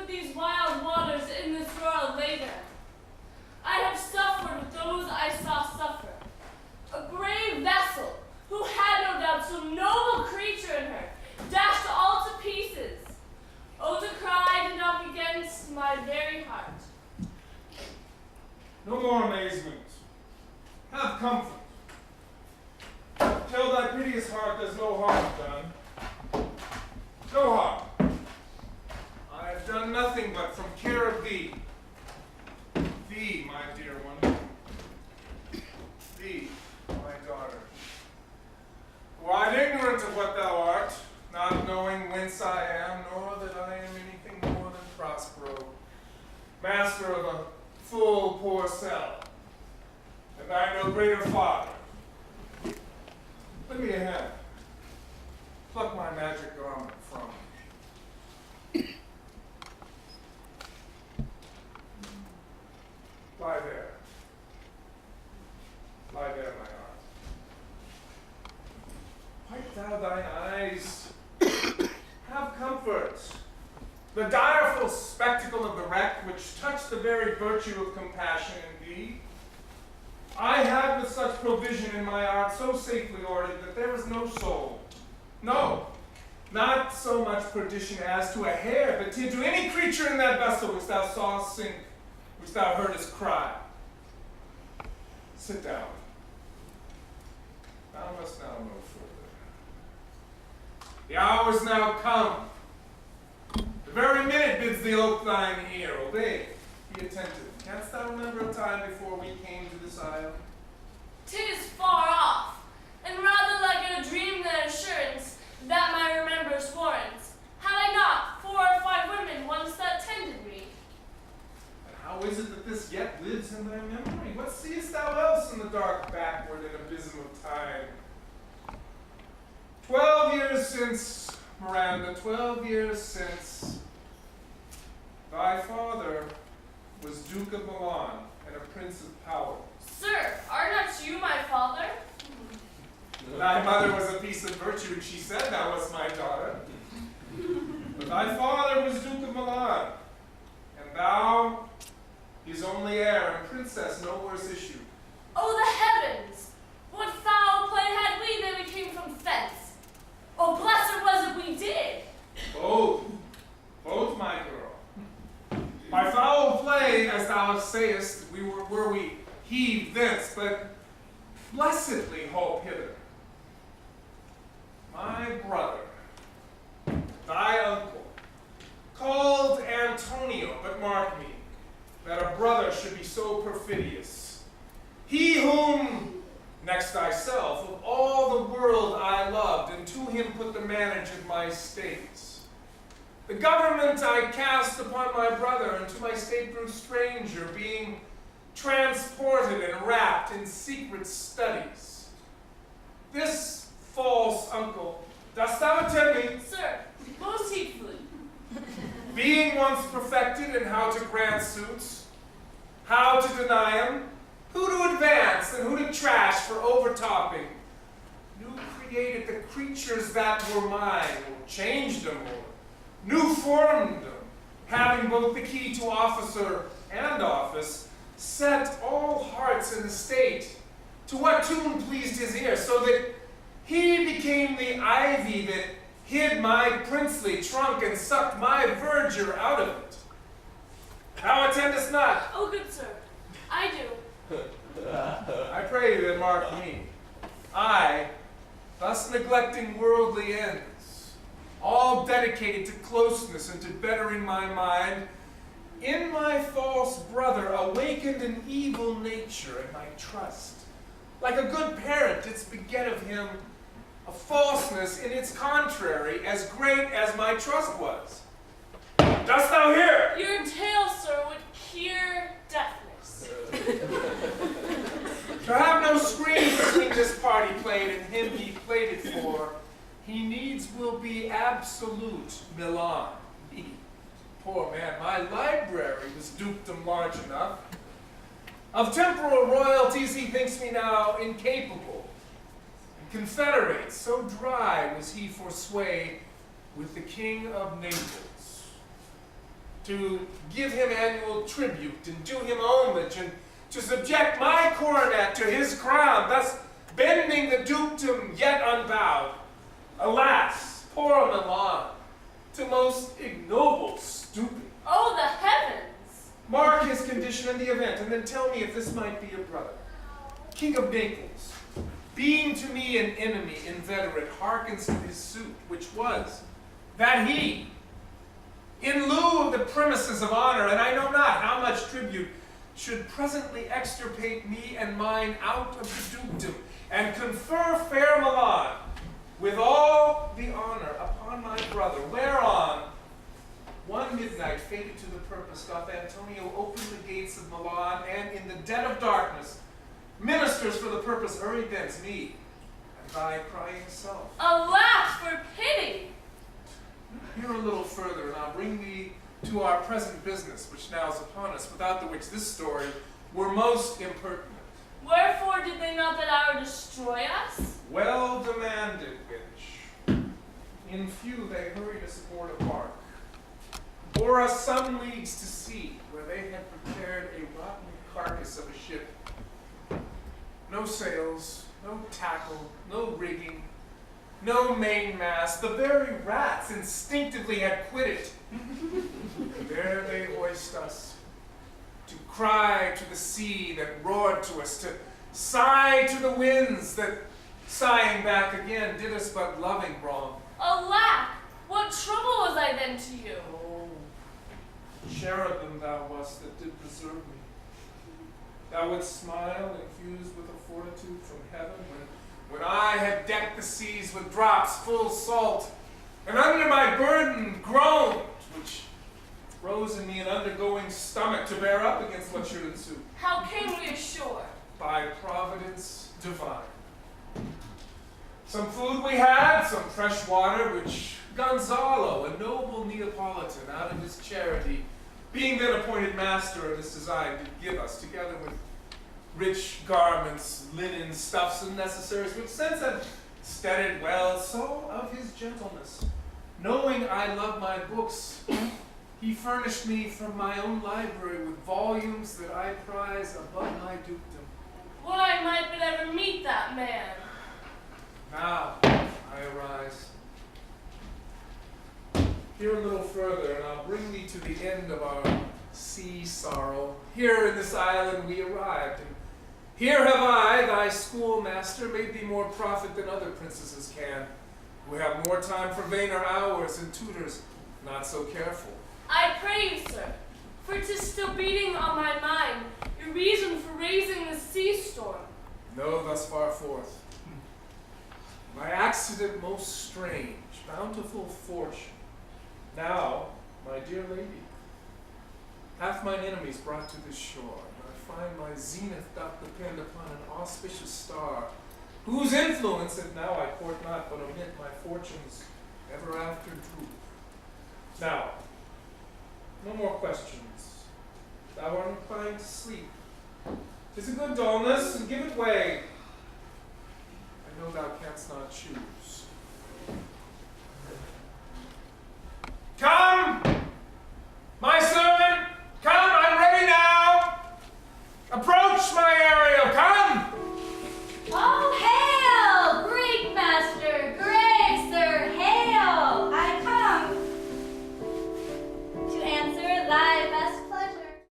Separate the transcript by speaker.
Speaker 1: with these wild waters in this royal labour. I have suffered with those I saw suffer. A brave vessel, who had no doubt so noble creature in her, dashed all to pieces. Oh, the cry did knock against my very heart.
Speaker 2: No more amazement. Have comfort. Tell thy piteous heart there's no harm done. No harm. I have done nothing but from care of thee. Thee, my dear one. Thee, my daughter. Who art ignorant of what thou art, not knowing whence I am, nor that I am anything more than Prospero, master of a full poor cell, and I no greater father. Lend me a hand. Pluck my magic garment from me. Lie there. Lie there, my heart. Wipe thou thine eyes. Have comfort. The direful spectacle of the wreck, which touched the very virtue of compassion in thee, I had with such provision in my art so safely ordered that there is no soul, no, not so much perdition as to a hair, but to any creature in that vessel which thou sawest sink, which thou heardest cry. Sit down. Thou must now know further. The hour is now come. The very minute bids thee ope thine ear. Obey. Be attentive. Canst thou remember a time before we came to this isle?
Speaker 1: 'Tis far off, and rather like in a dream than assurance that my remembrance warrants. Had I not 4 or 5 women once that tended me?
Speaker 2: And how is it that this yet lives in thy memory? What seest thou else in the dark backward and abysm of time? 12 years since, Miranda, 12 years since, thy father was Duke of Milan and a prince of power.
Speaker 1: Sir, are not you my father?
Speaker 2: Thy mother was a piece of virtue, and she said thou wast my daughter. But thy father was Duke of Milan, and thou his only heir and princess no worse issue.
Speaker 1: Oh, the heavens! What foul play had we that we came from thence? Oh, blessed was it we did!
Speaker 2: Both, my girl. By foul play, as thou sayest, were we heaved thence, but blessedly hope hither. My brother, thy uncle, called Antonio, but mark me, that a brother should be so perfidious. He whom, next thyself, of all the world I loved, and to him put the manage of my states. The government I cast upon my brother, and to my state grew stranger, being transported and wrapped in secret studies. This false uncle, dost thou attend me?
Speaker 1: Sir, most heedfully.
Speaker 2: Being once perfected in how to grant suits, how to deny them, who to advance and who to trash for overtopping, new created the creatures that were mine, or changed them, or new formed them, having both the key to officer and office, set all hearts in the state to what tune pleased his ear, so that he became the ivy that hid my princely trunk and sucked my verdure out of it. Thou attendest not.
Speaker 1: Oh, good sir, I do.
Speaker 2: I pray you that mark me. I, thus neglecting worldly ends, all dedicated to closeness and to bettering my mind, in my false brother awakened an evil nature and my trust. Like a good parent didst beget of him a falseness in its contrary, as great as my trust was. Dost thou hear?
Speaker 1: Your tale, sir, would cure deafness.
Speaker 2: To have no screen between this party played and him he played it for, he needs will be absolute Milan. He, poor man, my library was dukedom large enough. Of temporal royalties he thinks me now incapable. And confederate, so dry was he for sway with the king of Naples. to give him annual tribute and do him homage, and to subject my coronet to his crown, thus bending the dukedom yet unbowed. Alas, poor Milan, to most ignoble stooping.
Speaker 1: Oh, the heavens!
Speaker 2: Mark his condition in the event, and then tell me if this might be a brother. King of Naples, being to me an enemy inveterate, hearkens to his suit, which was, that he, in lieu of the premises of honor, and I know not how much tribute, should presently extirpate me and mine out of the dukedom, and confer fair Milan with all the honor upon my brother, whereon one midnight fated to the purpose doth Antonio open the gates of Milan, and in the dead of darkness ministers for the purpose hurried thence me and thy crying self.
Speaker 1: Alas, for pity!
Speaker 2: Hear a little further, and I'll bring thee to our present business, which now is upon us, without the which this story were most impertinent.
Speaker 1: Wherefore did they not that hour destroy us?
Speaker 2: Well demanded, bitch. In few they hurried us aboard a bark, bore us some leagues to sea, where they had prepared a rotten carcass of a ship. No sails, no tackle, no rigging, no mainmast. The very rats instinctively had quit it. And there they hoist us, to cry to the sea that roared to us, to sigh to the winds that, sighing back again, did us but loving wrong.
Speaker 1: Alack, what trouble was I then to you?
Speaker 2: Oh, cherubim thou wast that did preserve me. Thou wouldst smile, infused with a fortitude from heaven, when I had decked the seas with drops full salt, and under my burden groaned, which rose in me an undergoing stomach to bear up against what should ensue.
Speaker 1: How came we ashore?
Speaker 2: By providence divine. Some food we had, some fresh water, which Gonzalo, a noble Neapolitan, out of his charity, being then appointed master of this design, did give us, together with rich garments, linen, stuffs, and necessaries, which since have steaded well, so of his gentleness. Knowing I love my books, he furnished me from my own library with volumes that I prize above my dukedom.
Speaker 1: Would I might but ever meet that man.
Speaker 2: Now I arise. Hear a little further, and I'll bring thee to the end of our sea sorrow. Here in this island we arrived, and here have I, thy schoolmaster, made thee more profit than other princesses can, who have more time for vainer hours and tutors not so careful.
Speaker 1: I pray you, sir, for 'tis still beating on my mind, your reason for raising the sea storm.
Speaker 2: No, thus far forth. My accident most strange, bountiful fortune. Now, my dear lady, hath mine enemies brought to this shore, and I find my zenith doth depend upon an auspicious star, whose influence, if now I court not, but omit my fortunes ever after droop. Now, no more questions. Thou art inclined to sleep. 'Tis a good dullness, and give it way. I know thou canst not choose.